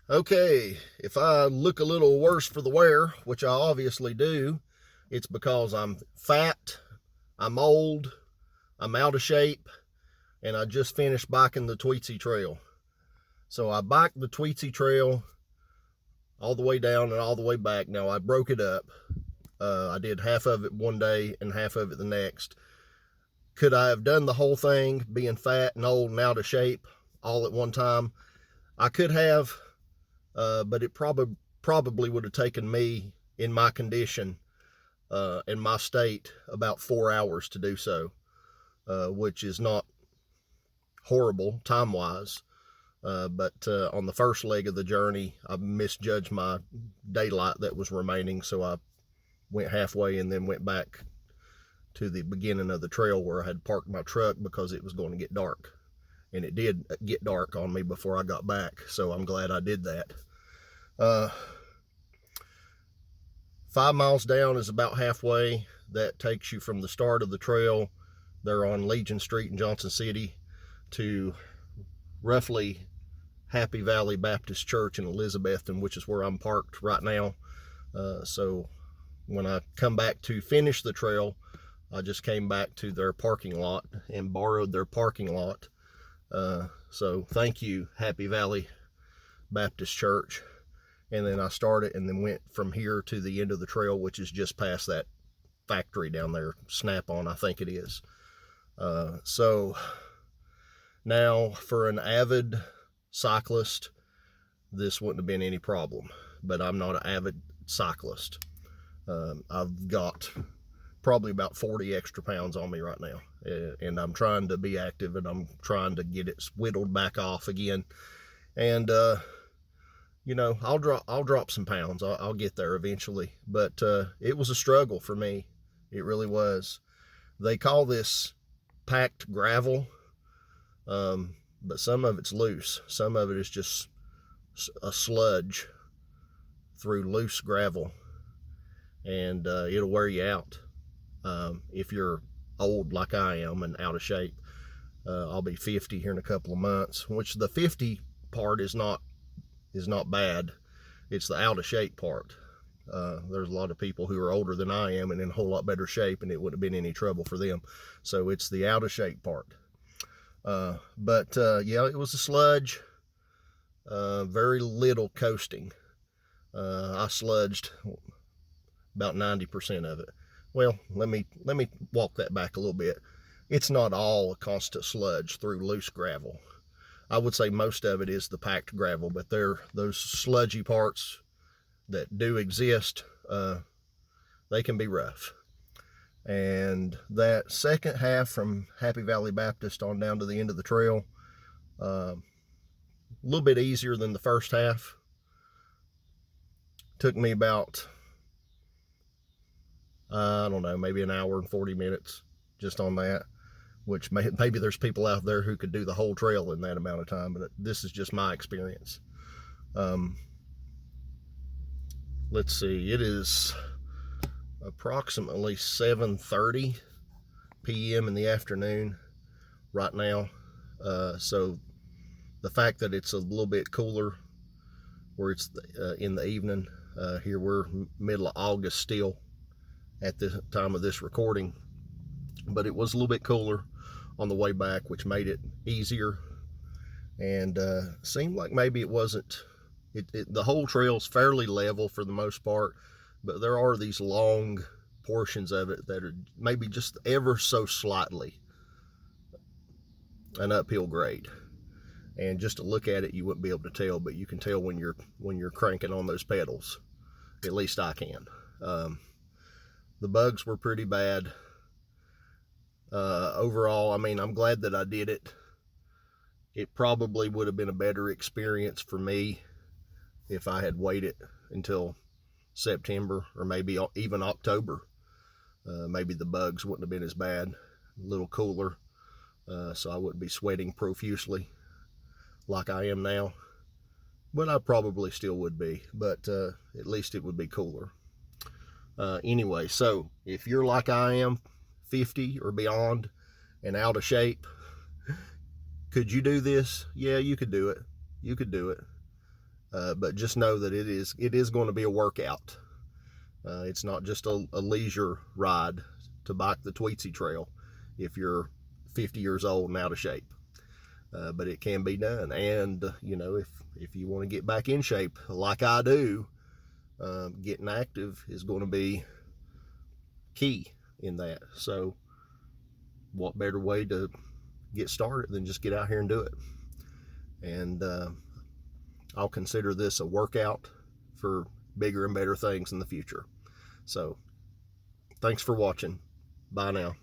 Okay, if I look a little worse for the wear, which I obviously do, it's because I'm fat, I'm old, I'm out of shape, and I just finished biking the Tweetsie Trail. So I biked the Tweetsie Trail all the way down and all the way back. Now I broke it up. I did half of it one day and half of it the next. Could I have done the whole thing being fat and old and out of shape all at one time? I could have, but it probably would have taken me in my condition, in my state, about 4 hours to do so, which is not horrible time wise. But on the first leg of the journey, I misjudged my daylight that was remaining, so I went halfway and then went back to the beginning of the trail where I had parked my truck because it was going to get dark. And it did get dark on me before I got back, so I'm glad I did that. 5 miles down is about halfway. That takes you from the start of the trail there on Legion Street in Johnson City to roughly Happy Valley Baptist Church in Elizabethton, which is where I'm parked right now. So when I come back to finish the trail, I just came back to their parking lot and borrowed their parking lot. So thank you, Happy Valley Baptist Church. And then I started and then went from here to the end of the trail, which is just past that factory down there, Snap-on, I think it is. So now for an avid cyclist, this wouldn't have been any problem, but I'm not an avid cyclist. I've got probably about 40 extra pounds on me right now, and I'm trying to be active, and I'm trying to get it whittled back off again. And I'll drop some pounds. I'll get there eventually, but it was a struggle for me. It really was. They call this packed gravel, but some of it's loose. Some of it is just a sludge through loose gravel, and it'll wear you out. If you're old like I am and out of shape, I'll be 50 here in a couple of months, which the 50 part is not bad. It's the out of shape part. There's a lot of people who are older than I am and in a whole lot better shape, and it wouldn't have been any trouble for them. So it's the out of shape part. But yeah, it was a sludge. Very little coasting. I sludged about 90% of it. Well, let me walk that back a little bit. It's not all a constant sludge through loose gravel. I would say most of it is the packed gravel, but those sludgy parts that do exist, they can be rough. And that second half from Happy Valley Baptist on down to the end of the trail, a little bit easier than the first half. Took me about, I don't know, maybe an hour and 40 minutes just on that, which maybe there's people out there who could do the whole trail in that amount of time, but this is just my experience. Let's see, it is approximately 7:30 p.m. in the afternoon right now. So the fact that it's a little bit cooler where it's in the evening, here we're middle of August still at the time of this recording, but it was a little bit cooler on the way back, which made it easier, and seemed like maybe it wasn't, the whole trail's fairly level for the most part, but there are these long portions of it that are maybe just ever so slightly an uphill grade, and just to look at it you wouldn't be able to tell, but you can tell when you're cranking on those pedals. At least I can. The bugs were pretty bad. Overall, I mean, I'm glad that I did it. It probably would have been a better experience for me if I had waited until September or maybe even October. Maybe the bugs wouldn't have been as bad, a little cooler, so I wouldn't be sweating profusely like I am now. But I probably still would be, but at least it would be cooler. Anyway, so if you're like I am, 50 or beyond and out of shape, could you do this? Yeah, you could do it. You could do it. But just know that it is going to be a workout. It's not just a leisure ride to bike the Tweetsie Trail if you're 50 years old and out of shape. But it can be done. And, you know, if you want to get back in shape like I do, getting active is going to be key in that. So what better way to get started than just get out here and do it? And I'll consider this a workout for bigger and better things in the future. So thanks for watching. Bye now.